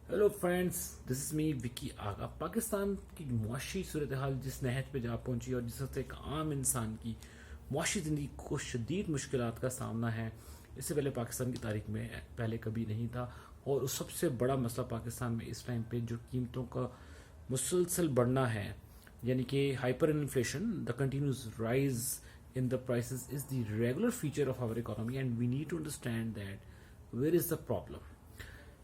Hello friends, this is me Vicky Agha. Pakistan की मुआशी सूरत हाल जिस नहज पे जा पहुंची और जिस वक्त एक आम इंसान की मुआशी ज़िंदगी को शदीद मुश्किलात का सामना है, इससे पहले पाकिस्तान की तारीख में पहले कभी नहीं था। और उस सबसे बड़ा मसला पाकिस्तान में इस टाइम पे जो कीमतों का मुसलसल बढ़ना है, यानी कि hyper inflation, the continuous rise in the prices is the regular feature of our economy, and we need to understand that where is the problem.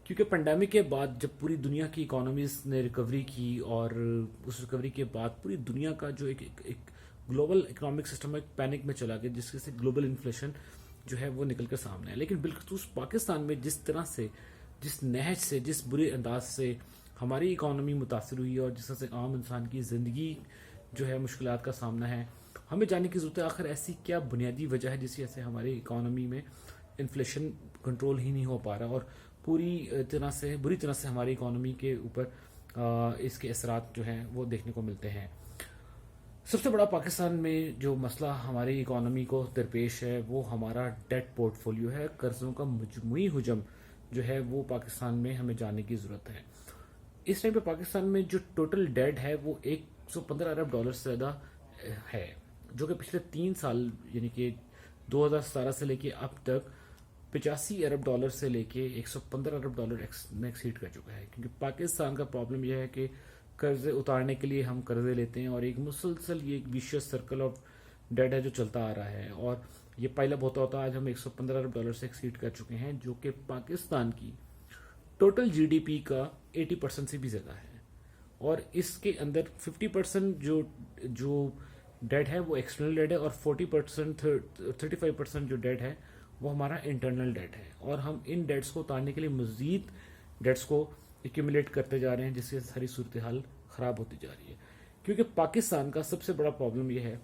क्योंकि पेंडेमिक के बाद जब पूरी दुनिया की इकोनॉमीज ने रिकवरी की और उस रिकवरी के बाद पूरी दुनिया का जो एक ग्लोबल इकोनॉमिक सिस्टम एक पैनिक में चला गया, जिसके से ग्लोबल इन्फ्लेशन जो है वो निकल कर सामने है। लेकिन बिलखसूस पाकिस्तान में जिस तरह से, जिस नहज से, जिस बुरे अंदाज से हमारी इकोनॉमी मुतासर हुई और जिस तरह से आम इंसान की ज़िंदगी जो है मुश्किलात का सामना है, हमें जानने की ज़रूरत है आखिर ऐसी क्या बुनियादी वजह है जिसकी वजह से हमारी इकोनॉमी में इन्फ्लेशन कंट्रोल ही नहीं हो पा रहा और बुरी तरह से हमारी इकोनॉमी के ऊपर इसके असरात जो हैं वो देखने को मिलते हैं। सबसे बड़ा पाकिस्तान में जो मसला हमारी इकोनॉमी को दरपेश है वो हमारा डेट पोर्टफोलियो है। कर्जों का मजमूई हुजम जो है वो पाकिस्तान में हमें जानने की ज़रूरत है। इस टाइम पे पाकिस्तान में जो टोटल डेट है वो 115 अरब डॉलर से ज़्यादा है, जो कि पिछले 3 साल यानी कि 2017 से लेके अब तक 85 अरब डॉलर से लेके 115 अरब डॉलर में एक्सीड कर चुका है। क्योंकि पाकिस्तान का प्रॉब्लम यह है कि कर्जे उतारने के लिए हम कर्जे लेते हैं और एक मुसलसल ये एक विशियस सर्कल ऑफ डेट है जो चलता आ रहा है, और ये पाइलअप होता होता आज हम 115 अरब डॉलर से एक्सीड कर चुके हैं, जो कि पाकिस्तान की टोटल जीडीपी का 80% से भी ज़्यादा है। और इसके अंदर 50% जो डेट है वो एक्सटर्नल डेट है और 35% जो डेट है वो हमारा इंटरनल डेट है। और हम इन डेट्स को उतारने के लिए मजीद डेट्स को एक्यूमुलेट करते जा रहे हैं, जिससे सारी सूरत हाल ख़राब होती जा रही है। क्योंकि पाकिस्तान का सबसे बड़ा प्रॉब्लम यह है,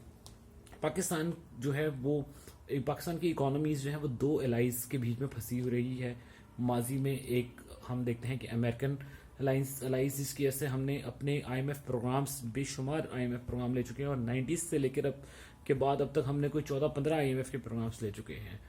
पाकिस्तान जो है वो पाकिस्तान की इकोनॉमीज जो है वो दो एलाइज के बीच में फंसी हो रही है। माजी में एक हम देखते हैं कि अमेरिकन अलाइंस जिसकी वजह से हमने अपने आईएमएफ प्रोग्राम्स, बेशुमार आईएमएफ प्रोग्राम ले चुके हैं, और 90s से लेकर अब के बाद अब तक हमने कोई 14-15 आईएमएफ के प्रोग्राम्स ले चुके हैं।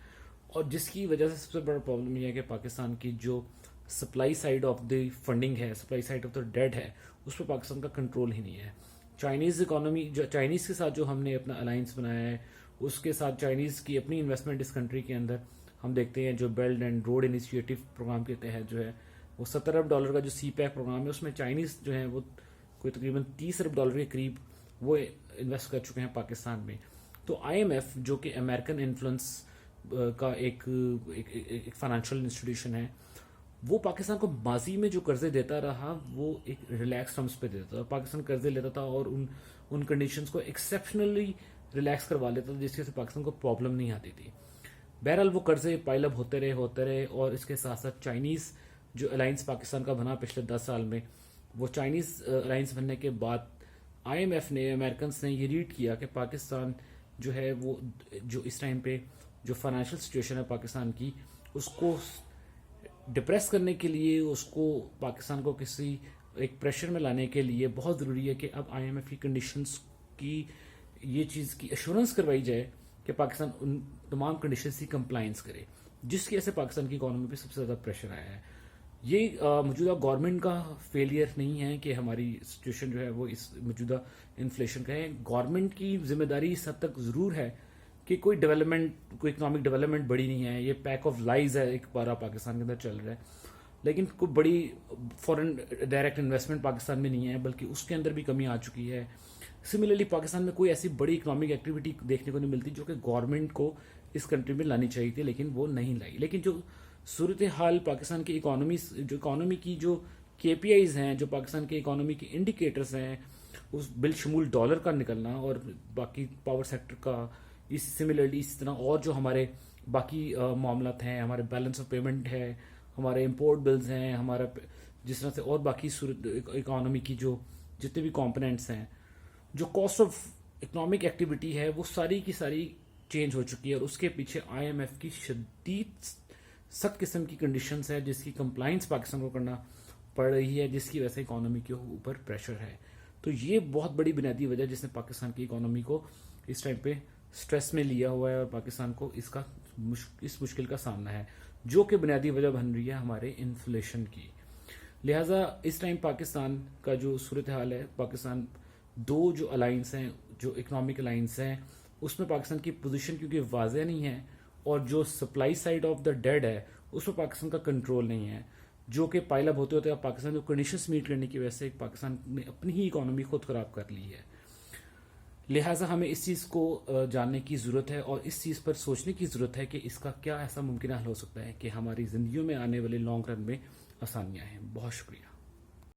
और जिसकी वजह से सबसे बड़ा प्रॉब्लम यह है कि पाकिस्तान की जो supply side of the funding है, supply side of the debt है, उस पर पाकिस्तान का कंट्रोल ही नहीं है। चाइनीज़ इकोनॉमी, जो चाइनीज़ के साथ जो हमने अपना अलायंस बनाया है, उसके साथ चाइनीज़ की अपनी इन्वेस्टमेंट इस कंट्री के अंदर हम देखते हैं, जो belt and road initiative programme के तहत जो है वो 70 अरब डॉलर का जो सी पैक प्रोग्राम है, उसमें चाइनीज़ जो है वो कोई तकरीबन 30 अरब डॉलर के करीब वो इन्वेस्ट कर चुके हैं पाकिस्तान में। तो आईएमएफ जो कि अमेरिकन इन्फ्लुएंस का एक फाइनेंशियल इंस्टीट्यूशन है, वो पाकिस्तान को माजी में जो कर्जे देता रहा वो एक रिलैक्स टर्म्स पे देता था। पाकिस्तान कर्जे लेता था और उन कंडीशंस को एक्सेप्शनली रिलैक्स करवा लेता था, जिसकी वजह से पाकिस्तान को प्रॉब्लम नहीं आती थी। बहरहाल वो कर्जे पाइलअप होते रहे और इसके साथ साथ चाइनीज़ जो अलायंस पाकिस्तान का बना पिछले 10 साल में, वो चाइनीज़ अलायंस बनने के बाद आईएमएफ ने, अमेरिकन ने ये रीड किया कि पाकिस्तान जो है वो जो इस टाइम पे जो फाइनेंशियल सिचुएशन है पाकिस्तान की, उसको डिप्रेस करने के लिए, उसको पाकिस्तान को किसी एक प्रेशर में लाने के लिए बहुत ज़रूरी है कि अब आईएमएफ की कंडीशंस की ये चीज़ की एश्योरेंस करवाई जाए कि पाकिस्तान उन तमाम कंडीशंस की कंप्लायंस करे, जिसकी वजह से पाकिस्तान की इकोनॉमी पे सबसे ज़्यादा प्रेशर आया है। ये मौजूदा गवर्नमेंट का फेलियर नहीं है कि हमारी सिचुएशन जो है वो इस मौजूदा इन्फ्लेशन का है। गवर्नमेंट की जिम्मेदारी इस हद तक ज़रूर है कि कोई इकोनॉमिक डेवलपमेंट बड़ी नहीं है, ये पैक ऑफ लाइज है एक बार पाकिस्तान के अंदर चल रहा है, लेकिन कोई बड़ी फॉरेन डायरेक्ट इन्वेस्टमेंट पाकिस्तान में नहीं है, बल्कि उसके अंदर भी कमी आ चुकी है। सिमिलरली पाकिस्तान में कोई ऐसी बड़ी इकोनॉमिक एक्टिविटी देखने को नहीं मिलती जो कि गवर्नमेंट को इस कंट्री में लानी चाहिए थी, लेकिन वो नहीं लाई। लेकिन जो सूरत हाल पाकिस्तान की इकोनॉमी की जो केपीआईज हैं, जो पाकिस्तान की इकोनॉमी के इंडिकेटर्स हैं, उस बिलशमूल डॉलर का निकलना और बाकी पावर सेक्टर का सिमिलरली इसी तरह, और जो हमारे बाकी मामलात हैं, हमारे बैलेंस ऑफ पेमेंट है, हमारे इंपोर्ट बिल्स हैं, हमारा जिस तरह से और बाकी सूरत इकोनॉमी की जो जितने भी कंपोनेंट्स हैं, जो कॉस्ट ऑफ इकोनॉमिक एक्टिविटी है, वो सारी की सारी चेंज हो चुकी है। और उसके पीछे आईएमएफ की शदीद सख्त किस्म की कंडीशंस है जिसकी कंप्लाइंस पाकिस्तान को करना पड़ रही है, जिसकी वजह से इकोनॉमी के ऊपर प्रेशर है। तो ये बहुत बड़ी बुनियादी वजह जिसने पाकिस्तान की इकोनॉमी को इस टाइम पे स्ट्रेस में लिया हुआ है और पाकिस्तान को इस मुश्किल का सामना है, जो कि बुनियादी वजह बन रही है हमारे इन्फ्लेशन की। لہٰذا اس ٹائم پاکستان کا جو صورتحال ہے، پاکستان دو جو الائنس ہیں، جو اکنامک الائنس ہیں، اس میں پاکستان کی پوزیشن کیونکہ واضح نہیں ہے، اور جو supply side of the dead ہے اس میں پاکستان کا کنٹرول نہیں ہے، جو کہ پائل اپ ہوتے ہوتے اب پاکستان کو کنڈیشنز میٹ کرنے کی وجہ سے پاکستان نے اپنی ہی اکانومی خود خراب کر لی ہے۔ لہٰذا ہمیں اس چیز کو جاننے کی ضرورت ہے اور اس چیز پر سوچنے کی ضرورت ہے کہ اس کا کیا ایسا ممکنہ حل ہو سکتا ہے کہ ہماری زندگیوں میں آنے والے لانگ رن میں آسانیاں ہیں۔ بہت شکریہ۔